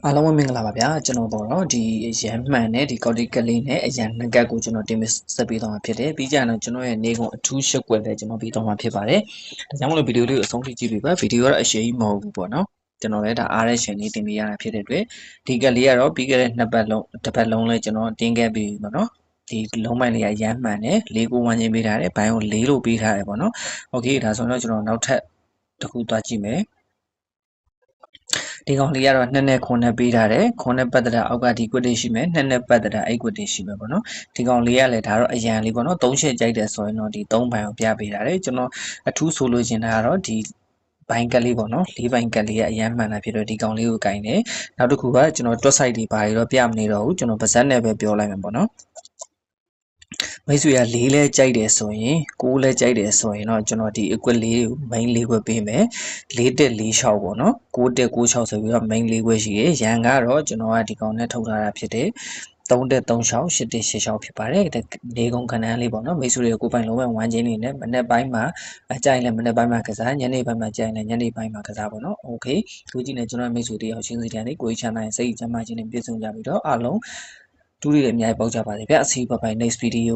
အားလုံးပဲမင်္ဂလာပါဗျာကျွန်တော်တော့ဒီအရန်မှန်နဲ့ဒီကော်တီကလေးနဲ့အရန်ငကတ်ကိုကျွန်တော်တင်ဆက်ပေးသွားမှာဖြစ်တယ်ပြီးကြတော့ကျွန်တော်ရဲ့နေကုန်အထူးရှက်ွက်လည်းကျွန်တော်ပြီးသွားမှာဖြစ်ပါတယ်ဒါကြောင့်မလို့ဗီဒီယိုလေးကိုအဆုံးထိကြည့်ပေးပါဗီဒီယိုကတော့အရှိကြီးမဟုတ်ဘူးပေါ့နော်ကျွန်တော်လည်းဒါအားရရှင်လေးတင်ပေးရတာဖြစ်တဲ့အတွက်ဒီကလေးကတော့ပြီးခဲ့တဲ့နှစ်ပတ်လုံးတစ်ပတ်လုံးလည်းကျွန်တော်တင်ခဲ့ပြီးပေါ့နော်ဒီလုံးမိုင်းလေးကရမ်းမှန်တယ်၄ကိုဝန်းချင်းပေးထားတယ်ဘိုင်းကို၄လို့ပေးထားတယ်ပေါ့နော်โอเคဒါဆိုတော့ကျွန်တော်နောက်ထပ်တစ်ခုသွားကြည့်မယ်ဒီကောင်လေးကတော့နှစ်နဲ့ခွန်းနဲ့ပေးထားတယ်ခွန်းနဲ့ပတ်သက်တာအောက်ကဒီ quit ရှိမယ်နှစ်နဲ့ပတ်သက်တာအဲ့ quit ရှိမယ်ပေါ့နော်ဒီကောင်လေးကလည်းဒါတော့အရန်လေးပေါ့နော်၃ချက်ကြိုက်တယ်ဆိုရင်တော့ဒီ၃ဘိုင်ကိုပြပေးထားတယ်ကျွန်တော်အထူးဆိုလို့ချင်တာကတော့ဒီဘိုင်းကလေးပေါ့နော်၄ဘိုင်းကလေးကအရန်မှန်တာဖြစ်တော့ဒီကောင်လေးကိုကင်တယ်နောက်တစ်ခုကကျွန်တော်တွက် site တွေဘာတွေတော့ပြမနေတော့ဘူးကျွန်တော်ပါဇက်နဲ့ပဲပြောလိုက်မယ်ပေါ့နော်မိတ်ဆွေက၄လဲကြိုက်တယ်ဆိုရင်6လဲကြိုက်တယ်ဆိုရင်တော့ကျွန်တော်ဒီ equal ၄ကို main ၄ခွက်ပေးမယ်4တက်4 6ပေါ့နော်6တက်6 6ဆိုပြီးတော့ main ၄ခွက်ရှိတယ်ရန်ကတော့ကျွန်တော်ကဒီကောင်နဲ့ထုတ်ထားတာဖြစ်တယ်3တက်3 6 8တက်8 6ဖြစ်ပါတယ်နေကုန်ခဏန်းလေးပေါ့နော်မိတ်ဆွေတွေကိုပိုင်လုံးဝဝမ်းချင်းနေနဲ့မနေ့ပိုင်းမှာအကြိုင်လည်းမနေ့ပိုင်းမှာကစားညနေပိုင်းမှာကြိုင်လည်းညနေပိုင်းမှာကစားပေါ့နော်โอเคသူကြည့်နေကျွန်တော်မိတ်ဆွေတယောက်ချင်းစီတန်းလေးကိုချမ်းနိုင်စိတ်ချမ်းသာခြင်းနဲ့ပြည့်စုံကြပြီးတော့အားလုံးတူးရည်အများကြီးပေါက်ကြပါစေဗျအစီဘိုင် next video